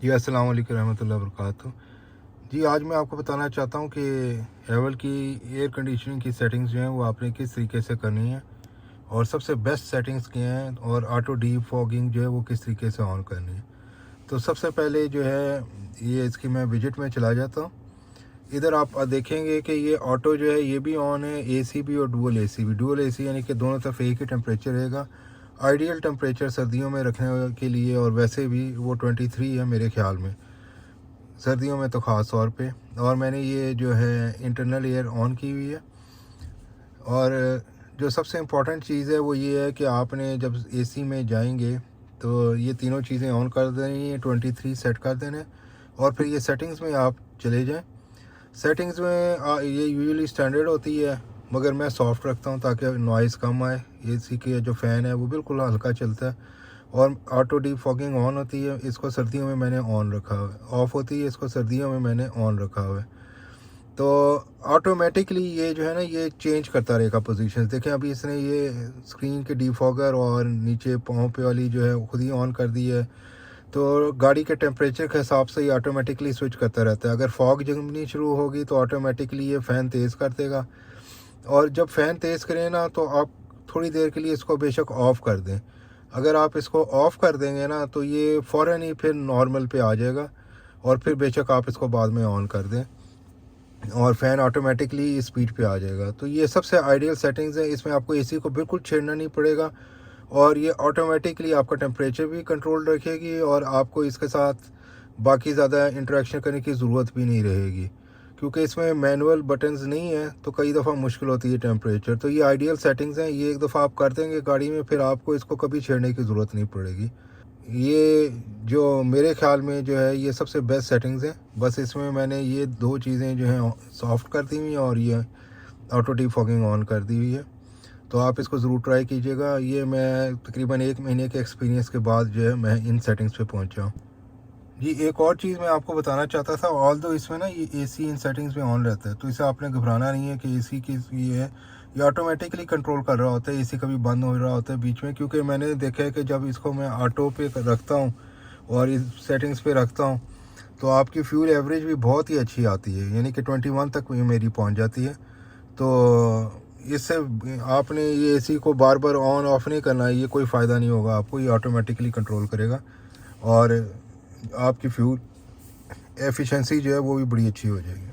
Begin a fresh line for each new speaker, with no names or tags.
जी अस्सलाम वालेकुम रहमतुल्लाहि व बरकातहू। जी आज मैं आपको बताना चाहता हूँ कि हेवल की एयर कंडीशनिंग की सेटिंग्स जो हैं वो आपने किस तरीके से करनी है और सबसे बेस्ट सेटिंग्स क्या हैं और ऑटो डी फॉगिंग जो है वो किस तरीके से ऑन करनी है। तो सबसे पहले जो है ये इसकी मैं विजिट में चला जाता हूँ। इधर आप देखेंगे कि ये ऑटो जो है ये भी ऑन है, एसी भी और डुअल एसी भी। डुअल एसी यानी कि दोनों तरफ एक ही टेम्परेचर रहेगा। आइडियल टेम्परेचर सर्दियों में रखने के लिए, और वैसे भी वो 23 है मेरे ख्याल में, सर्दियों में तो ख़ास तौर पे। और मैंने ये जो है इंटरनल एयर ऑन की हुई है। और जो सबसे इम्पॉर्टेंट चीज़ है वो ये है कि आपने जब एसी में जाएंगे तो ये तीनों चीज़ें ऑन कर देनी है, 23 सेट कर देने, और फिर ये सेटिंग्स में आप चले जाएं। सेटिंग्स में ये यूजुअली स्टैंडर्ड होती है, मगर मैं सॉफ्ट रखता हूँ ताकि नॉइज़ कम आए। एसी की जो फ़ैन है वो बिल्कुल हल्का चलता है। और ऑटो डी फॉगिंग ऑन होती है, इसको सर्दियों में मैंने ऑन रखा हुआ है। ऑफ़ होती है, इसको सर्दियों में मैंने ऑन रखा हुआ है। तो ऑटोमेटिकली ये जो है ना ये चेंज करता रहेगा पोजीशंस। देखें अभी इसने ये स्क्रीन के डीफॉगर और नीचे पाँव पे वाली जो है खुद ही ऑन कर दी है। तो गाड़ी के टेम्परेचर के हिसाब से ये ऑटोमेटिकली स्विच करता रहता है। अगर फॉग जमनी शुरू होगी तो ऑटोमेटिकली ये फ़ैन तेज़ कर देगा, और जब फ़ैन तेज़ करें ना तो आप थोड़ी देर के लिए इसको बेशक ऑफ़ कर दें। अगर आप इसको ऑफ़ कर देंगे ना तो ये फ़ौरन ही फिर नॉर्मल पे आ जाएगा, और फिर बेशक आप इसको बाद में ऑन कर दें और फ़ैन ऑटोमेटिकली स्पीड पे आ जाएगा। तो ये सबसे आइडियल सेटिंग्स है। इसमें आपको एसी को बिल्कुल छेड़ना नहीं पड़ेगा, और ये ऑटोमेटिकली आपका टेम्परेचर भी कंट्रोल रखेगी, और आपको इसके साथ बाकी ज़्यादा इंटरेक्शन करने की ज़रूरत भी नहीं रहेगी, क्योंकि इसमें मैनुअल बटन्स नहीं है तो कई दफ़ा मुश्किल होती है टेम्परेचर। तो ये आइडियल सेटिंग्स हैं, ये एक दफ़ा आप कर देंगे गाड़ी में, फिर आपको इसको कभी छेड़ने की ज़रूरत नहीं पड़ेगी। ये जो मेरे ख़्याल में जो है ये सबसे बेस्ट सेटिंग्स हैं। बस इसमें मैंने ये दो चीज़ें जो हैं सॉफ्ट कर दी हुई हैं, और ये ऑटो डी फॉगिंग ऑन कर दी हुई है। तो आप इसको ज़रूर ट्राई कीजिएगा। ये मैं तकरीबन 1 महीने के एक्सपीरियंस के बाद जो है मैं इन सेटिंग्स पे पहुंचा हूँ। जी एक और चीज़ मैं आपको बताना चाहता था, ऑल्दो इसमें ना ये एसी इन सेटिंग्स में ऑन रहता है, तो इसे आपने घबराना नहीं है कि एसी की ये है, ये ऑटोमेटिकली कंट्रोल कर रहा होता है। एसी कभी बंद हो रहा होता है बीच में, क्योंकि मैंने देखा है कि जब इसको मैं ऑटो पे रखता हूँ और इस सेटिंग्स पे रखता हूँ तो आपकी फ्यूल एवरेज भी बहुत ही अच्छी आती है, यानी कि 21 तक मेरी पहुँच जाती है। तो इससे आपने ये एसी को बार बार ऑन ऑफ नहीं करना है, ये कोई फ़ायदा नहीं होगा आपको, ये ऑटोमेटिकली कंट्रोल करेगा, और आपकी फ्यूल एफिशिएंसी जो है वो भी बड़ी अच्छी हो जाएगी।